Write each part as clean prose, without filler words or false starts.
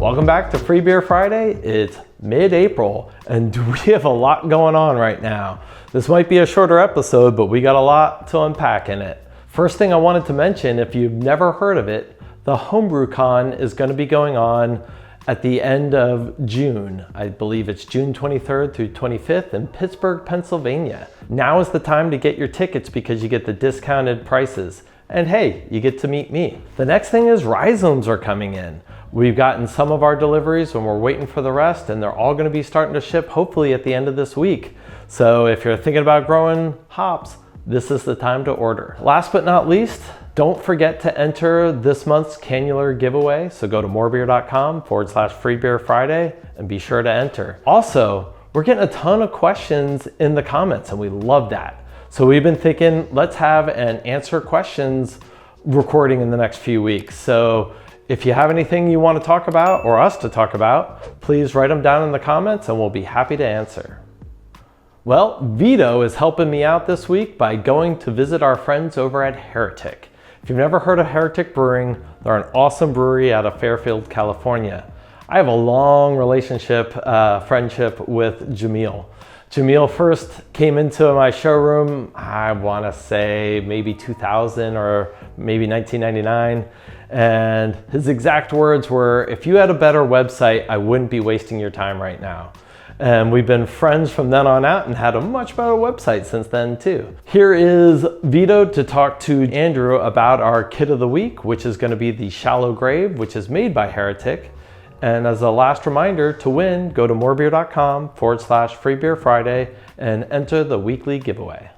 Welcome back to Free Beer Friday. It's mid-April and we have a lot going on right now. This might be a shorter episode, but we got a lot to unpack in it. First thing I wanted to mention, if you've never heard of it, the Homebrew Con is going to be going on at the end of June. I believe it's June 23rd through 25th in Pittsburgh, Pennsylvania. Now is the time to get your tickets because you get the discounted prices. And hey, you get to meet me. The next thing is rhizomes are coming in. We've gotten some of our deliveries and we're waiting for the rest, and they're all gonna be starting to ship hopefully at the end of this week. So if you're thinking about growing hops, this is the time to order. Last but not least, don't forget to enter this month's Cannular giveaway. So go to morebeer.com/freebeerfriday and be sure to enter. Also, we're getting a ton of questions in the comments and we love that. So we've been thinking, let's have an answer questions recording in the next few weeks. So if you have anything you want to talk about or us to talk about, please write them down in the comments and we'll be happy to answer. Well, Vito is helping me out this week by going to visit our friends over at Heretic. If you've never heard of Heretic Brewing, they're an awesome brewery out of Fairfield, California. I have a long relationship, friendship with Jamil. Jamil first came into my showroom, I want to say maybe 2000 or maybe 1999. And his exact words were, if you had a better website, I wouldn't be wasting your time right now. And we've been friends from then on out and had a much better website since then too. Here is Vito to talk to Andrew about our kit of the week, which is going to be the Shallow Grave, which is made by Heretic. And as a last reminder, to win, go to morebeer.com/freebeerfriday and enter the weekly giveaway.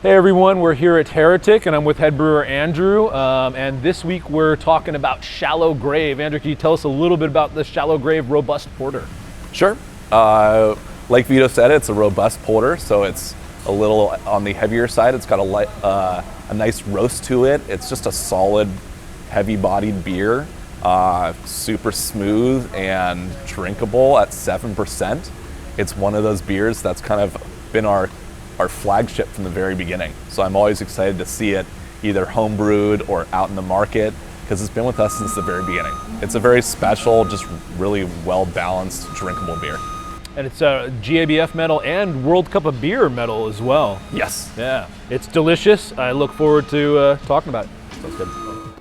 Hey everyone, we're here at Heretic and I'm with head brewer Andrew, and this week we're talking about Shallow Grave. Andrew, can you tell us a little bit about the Shallow Grave Robust Porter? Sure. Like Vito said, it's a robust porter, so it's a little on the heavier side. It's got a nice roast to it. It's just a solid, heavy-bodied beer, super smooth and drinkable at 7%. It's one of those beers that's kind of been our flagship from the very beginning. So I'm always excited to see it either homebrewed or out in the market because it's been with us since the very beginning. It's a very special, just really well-balanced, drinkable beer. And it's a GABF medal and World Cup of Beer medal as well. Yes. Yeah, it's delicious. I look forward to talking about it. Sounds good.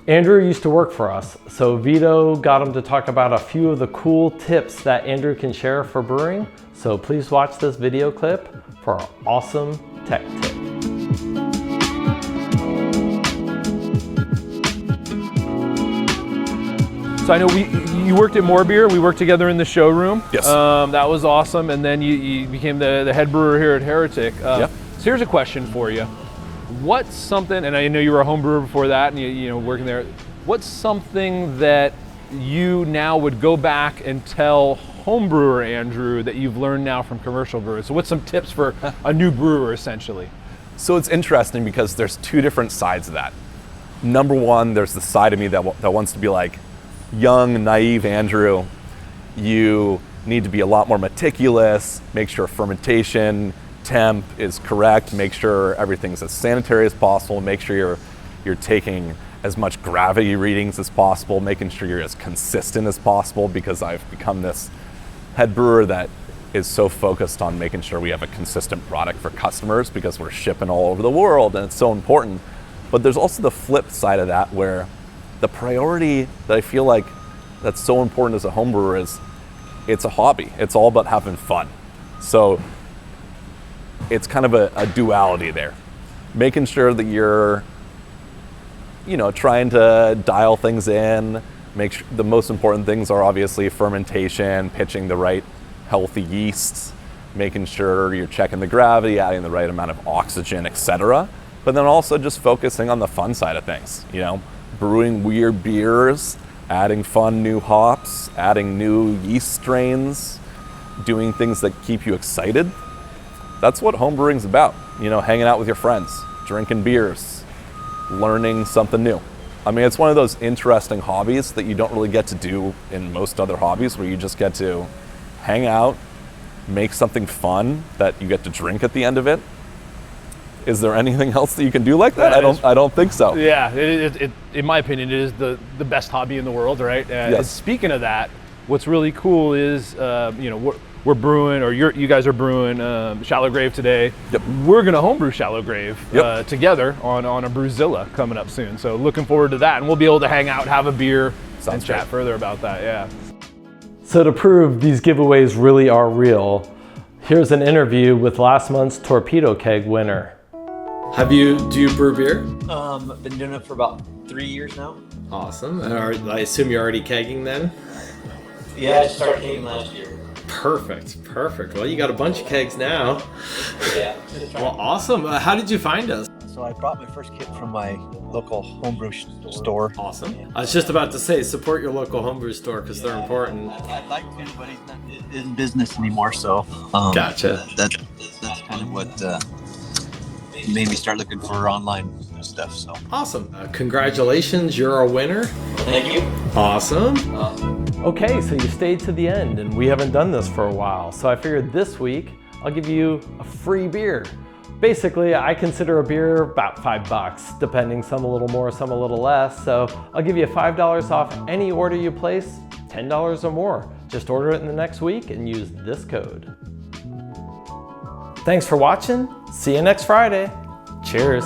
Andrew used to work for us, so Vito got him to talk about a few of the cool tips that Andrew can share for brewing. So please watch this video clip for our awesome tech tip. So I know you worked at MoreBeer. We worked together in the showroom. Yes. That was awesome. And then you became the head brewer here at Heretic. Yep. So here's a question for you. What's something, and I know you were a home brewer before that and you know working there, what's something that you now would go back and tell home brewer Andrew that you've learned now from commercial brewers? So what's some tips for a new brewer essentially? So it's interesting because there's two different sides of that. Number one, there's the side of me that wants to be like, young, naive Andrew, you need to be a lot more meticulous, make sure fermentation temp is correct, make sure everything's as sanitary as possible, make sure you're taking as much gravity readings as possible, making sure you're as consistent as possible, because I've become this head brewer that is so focused on making sure we have a consistent product for customers because we're shipping all over the world and it's so important. But there's also the flip side of that where the priority that I feel like that's so important as a home brewer is it's a hobby. It's all about having fun. So it's kind of a duality there. Making sure that you're, trying to dial things in, make sure the most important things are obviously fermentation, pitching the right healthy yeasts, making sure you're checking the gravity, adding the right amount of oxygen, etc. But then also just focusing on the fun side of things, brewing weird beers, adding fun new hops, adding new yeast strains, doing things that keep you excited. That's what homebrewing's about, hanging out with your friends, drinking beers, learning something new. I mean, it's one of those interesting hobbies that you don't really get to do in most other hobbies, where you just get to hang out, make something fun that you get to drink at the end of it. Is there anything else that you can do like that? I don't think so. Yeah, it in my opinion, it is the best hobby in the world, right? Yes. Speaking of that, what's really cool is, you know, we're brewing, or you guys are brewing Shallow Grave today. Yep. We're gonna homebrew Shallow Grave Yep. together on a Brewzilla coming up soon. So looking forward to that, and we'll be able to hang out, have a beer, Sounds and chat great. further about that. Yeah. So to prove these giveaways really are real, here's an interview with last month's Torpedo Keg winner. Do you brew beer? Been doing it for about 3 years now. Awesome. I assume you're already kegging then? Yeah, I started kegging last year. Perfect. Well, you got a bunch of kegs now. Yeah. Well, awesome. How did you find us? So I brought my first kit from my local homebrew store. Awesome. I was just about to say, support your local homebrew store because they're important. I'd like to, but he's not in business anymore, so Gotcha. That's kind of what made me start looking for online stuff. So Awesome. Congratulations, you're a winner. thank you. Awesome. Okay, so you stayed to the end, and we haven't done this for a while. So I figured this week I'll give you a free beer. Basically, I consider a beer about $5, depending, some a little more, some a little less. So I'll give you $5 off any order you place, $10 or more. Just order it in the next week and use this code. Thanks for watching. See you next Friday. Cheers.